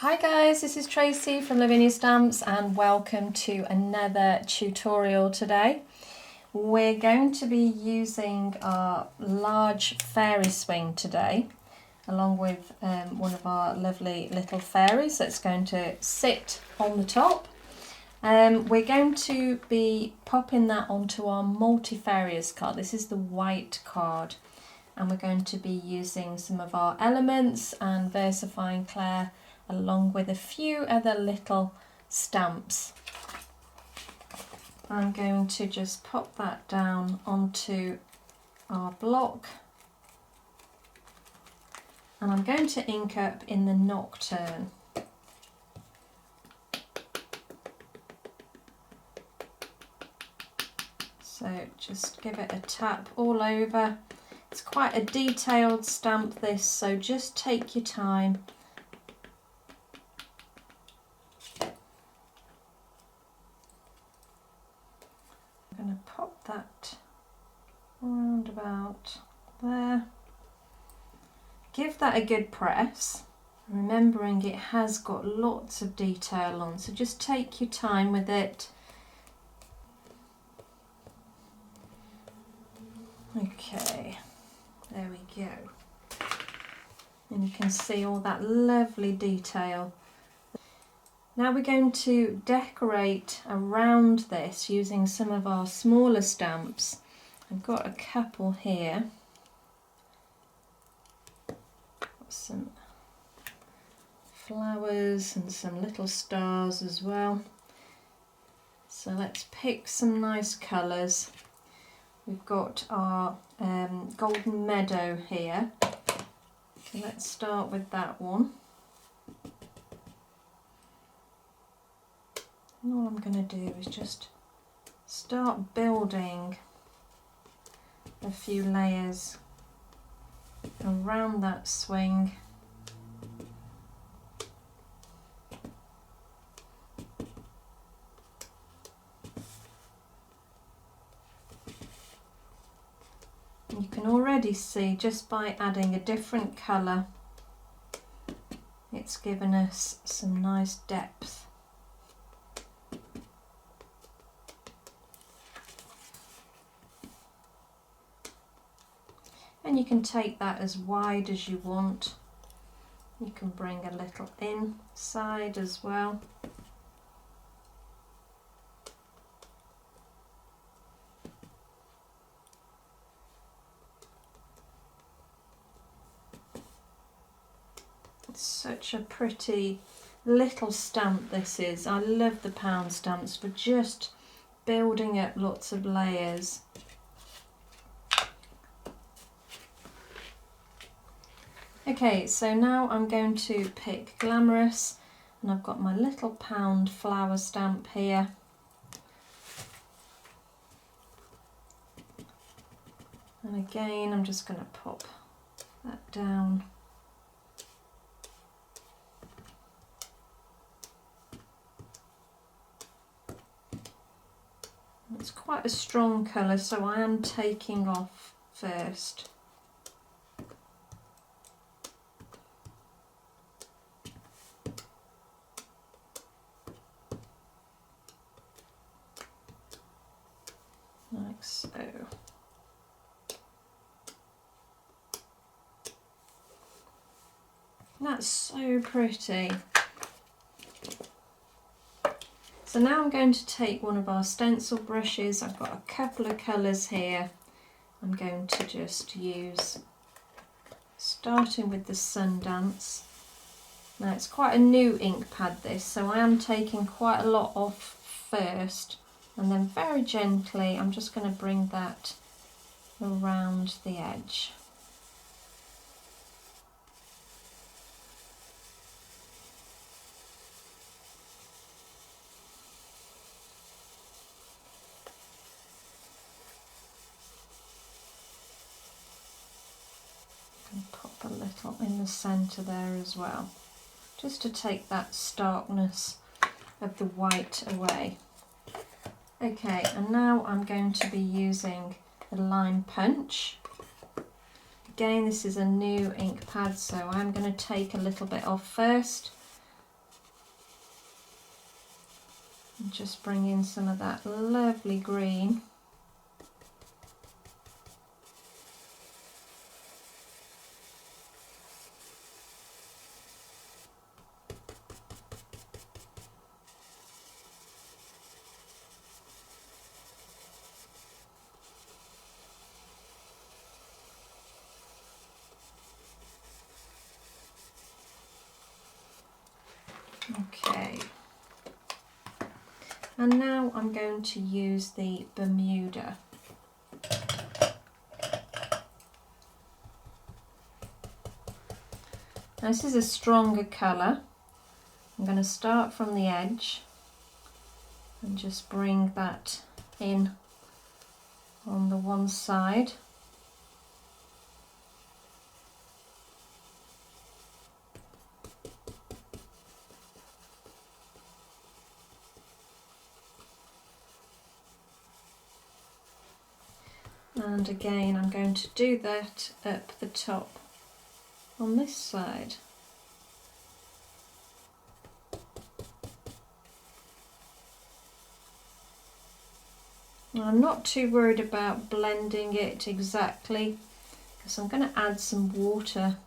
Hi guys, this is Tracy from Lavinia Stamps and welcome to another tutorial today. We're going to be using our large fairy swing today along with one of our lovely little fairies that's going to sit on the top. We're going to be popping that onto our Multifarious card. This is the white card and we're going to be using some of our elements and Versafine Clair along with a few other little stamps. I'm going to just pop that down onto our block and I'm going to ink up in the Nocturne. So just give it a tap all over. It's quite a detailed stamp this, so just take your time. I'm going to pop that around about there. Give that a good press, remembering it has got lots of detail on, so just take your time with it. Okay, there we go. And you can see all that lovely detail. Now we're going to decorate around this using some of our smaller stamps. I've got a couple here. Got some flowers and some little stars as well. So let's pick some nice colours. We've got our golden meadow here. So let's start with that one. And all I'm going to do is just start building a few layers around that swing. You can already see just by adding a different colour, it's given us some nice depth. And you can take that as wide as you want. You can bring a little inside as well. It's such a pretty little stamp this is. I love the pound stamps for just building up lots of layers. Okay, so now I'm going to pick Glamorous and I've got my little pound flower stamp here. And again, I'm just going to pop that down. It's quite a strong colour, so I am taking off first. Like so. That's so pretty. So now I'm going to take one of our stencil brushes. I've got a couple of colours here. I'm going to just use, starting with the Sundance. Now it's quite a new ink pad this, so I am taking quite a lot off first. And then very gently, I'm just going to bring that around the edge. And pop a little in the centre there as well, just to take that starkness of the white away. Okay, and now I'm going to be using the line punch. Again, this is a new ink pad, so I'm going to take a little bit off first And just bring in some of that lovely green. Okay, and now I'm going to use the Bermuda. Now this is a stronger colour. I'm going to start from the edge and just bring that in on the one side. And again, I'm going to do that up the top on this side. Now, I'm not too worried about blending it exactly because I'm going to add some water.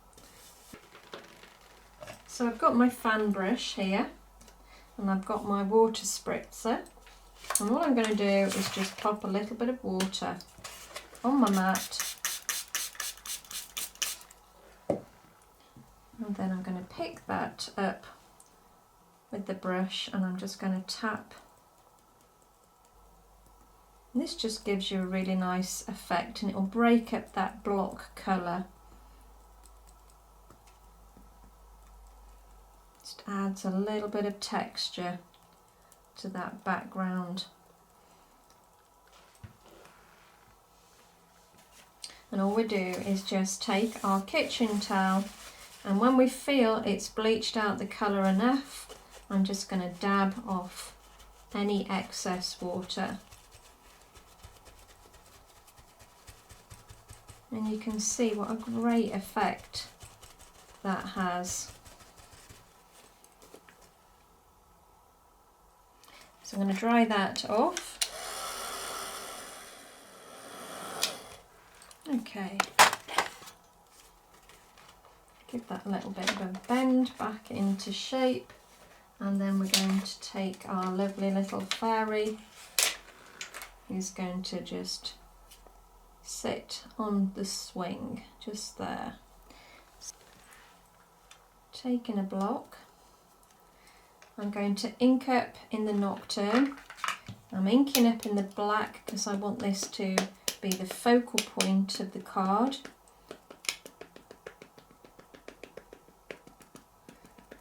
So I've got my fan brush here and I've got my water spritzer, and what I'm going to do is just pop a little bit of water on my mat, and then I'm going to pick that up with the brush and I'm just going to tap. And this just gives you a really nice effect and it will break up that block colour. Just adds a little bit of texture to that background. And all we do is just take our kitchen towel, and when we feel it's bleached out the colour enough, I'm just going to dab off any excess water. And you can see what a great effect that has. So I'm going to dry that off. Okay, give that a little bit of a bend back into shape, and then we're going to take our lovely little fairy who's going to just sit on the swing just there. Taking a block, I'm going to ink up in the Nocturne. I'm inking up in the black because I want this to be the focal point of the card,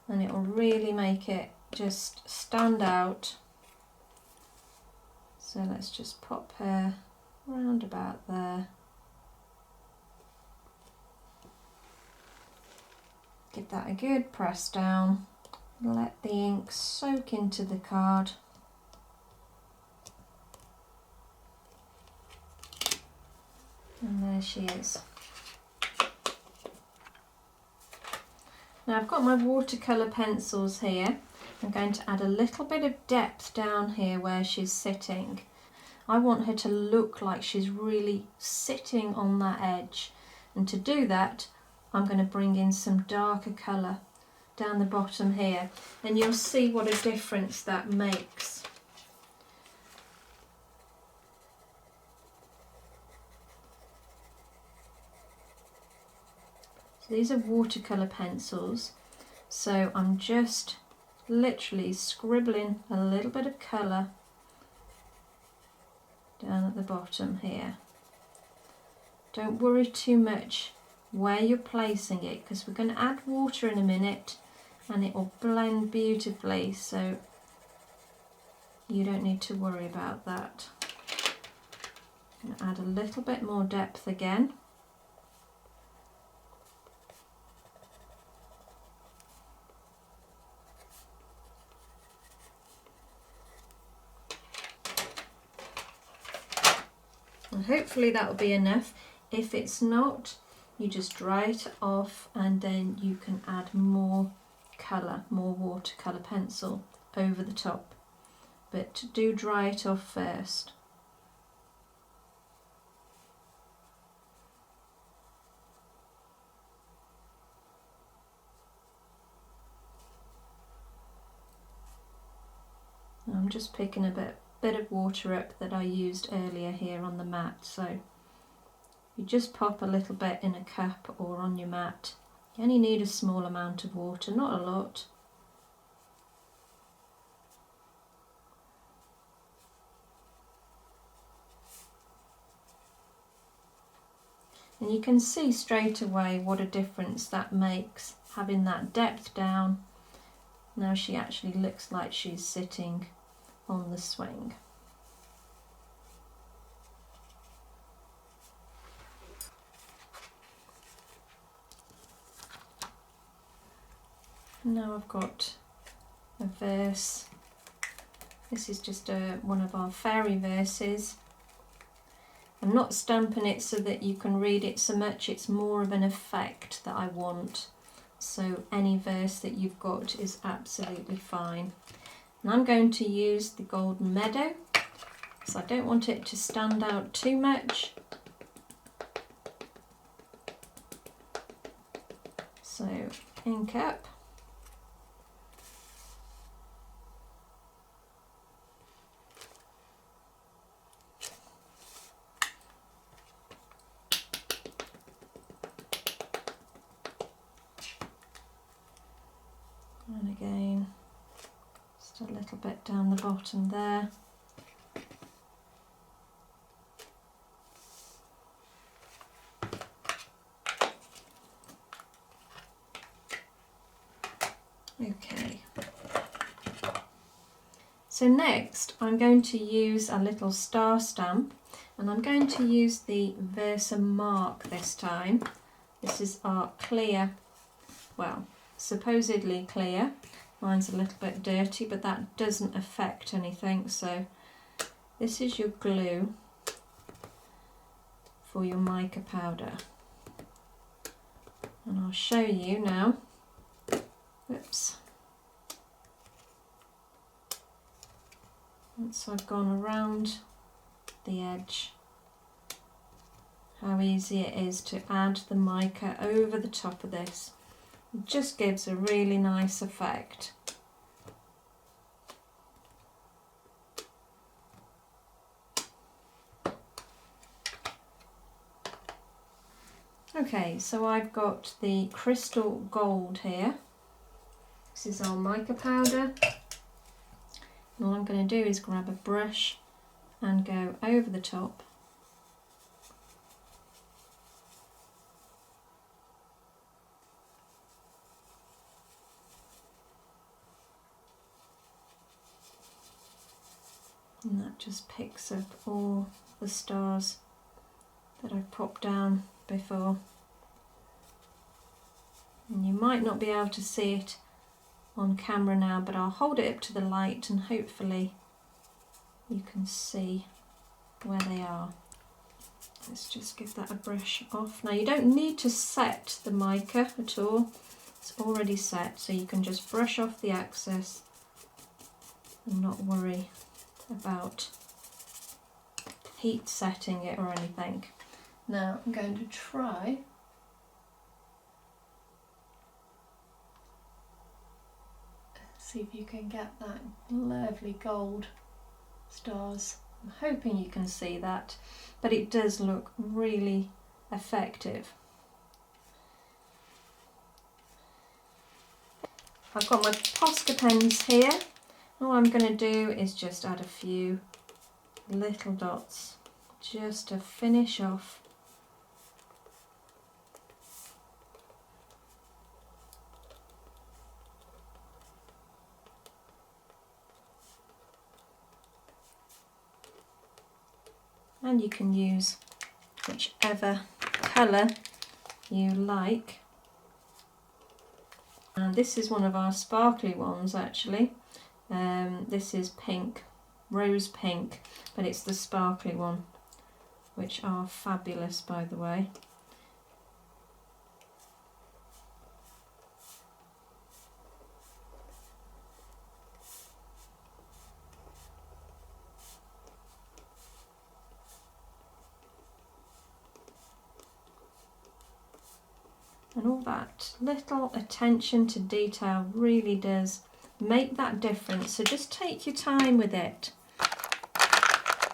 and it will really make it just stand out. So let's just pop her round about there. Give that a good press down, let the ink soak into the card. And there she is. Now I've got my watercolour pencils here. I'm going to add a little bit of depth down here where she's sitting. I want her to look like she's really sitting on that edge. And to do that, I'm going to bring in some darker colour down the bottom here. And you'll see what a difference that makes. These are watercolour pencils, so I'm just literally scribbling a little bit of colour down at the bottom here. Don't worry too much where you're placing it because we're going to add water in a minute and it will blend beautifully, so you don't need to worry about that. I'm going to add a little bit more depth again. And hopefully that will be enough. If it's not, you just dry it off and then you can add more colour, more watercolour pencil over the top. but do dry it off first. I'm just picking a bit of water up that I used earlier here on the mat, so you just pop a little bit in a cup or on your mat. You only need a small amount of water, not a lot. And you can see straight away what a difference that makes, having that depth down. Now she actually looks like she's sitting on the swing. Now I've got a verse. This is just one of our fairy verses. I'm not stamping it so that you can read it so much, it's more of an effect that I want. So any verse that you've got is absolutely fine. And I'm going to use the Golden Meadow, because I don't want it to stand out too much. So ink up. And again, just a little bit down the bottom there. Okay. So next I'm going to use a little star stamp, and I'm going to use the Versamark this time. This is our clear, well, supposedly clear. Mine's a little bit dirty, but that doesn't affect anything. So this is your glue for your mica powder, and I'll show you now. Oops. Once I've gone around the edge, how easy it is to add the mica over the top of this. It just gives a really nice effect. Okay, so I've got the Crystal Gold here. This is our mica powder. And all I'm going to do is grab a brush and go over the top. And that just picks up all the stars that I've popped down before. And you might not be able to see it on camera now, but I'll hold it up to the light and hopefully you can see where they are. Let's just give that a brush off. Now you don't need to set the mica at all, it's already set, so you can just brush off the excess and not worry about heat setting it or anything. Now I'm going to try see if you can get that lovely gold stars. I'm hoping you can see that, but it does look really effective. I've got my Posca pens here. All I'm going to do is just add a few little dots just to finish off and you can use whichever colour you like. And this is one of our sparkly ones actually. This is pink, rose pink, but it's the sparkly one, which are fabulous by the way. And all that little attention to detail really does make that difference. So just take your time with it.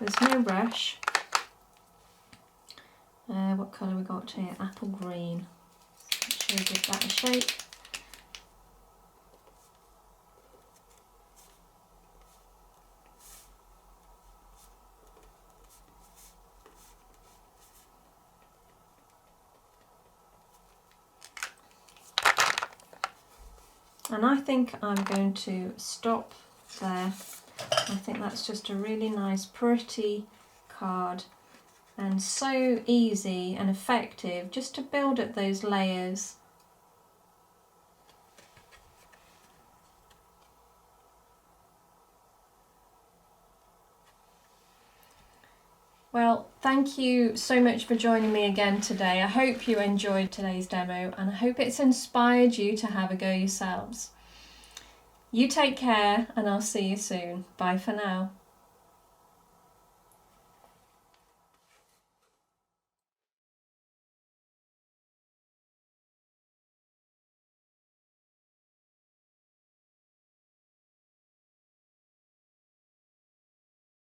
There's no rush. What colour we got here? Apple green. So make sure you give that a shake. And I think I'm going to stop there. I think that's just a really nice, pretty card, and so easy and effective just to build up those layers. Well, thank you so much for joining me again today. I hope you enjoyed today's demo, and I hope it's inspired you to have a go yourselves. You take care, and I'll see you soon. Bye for now.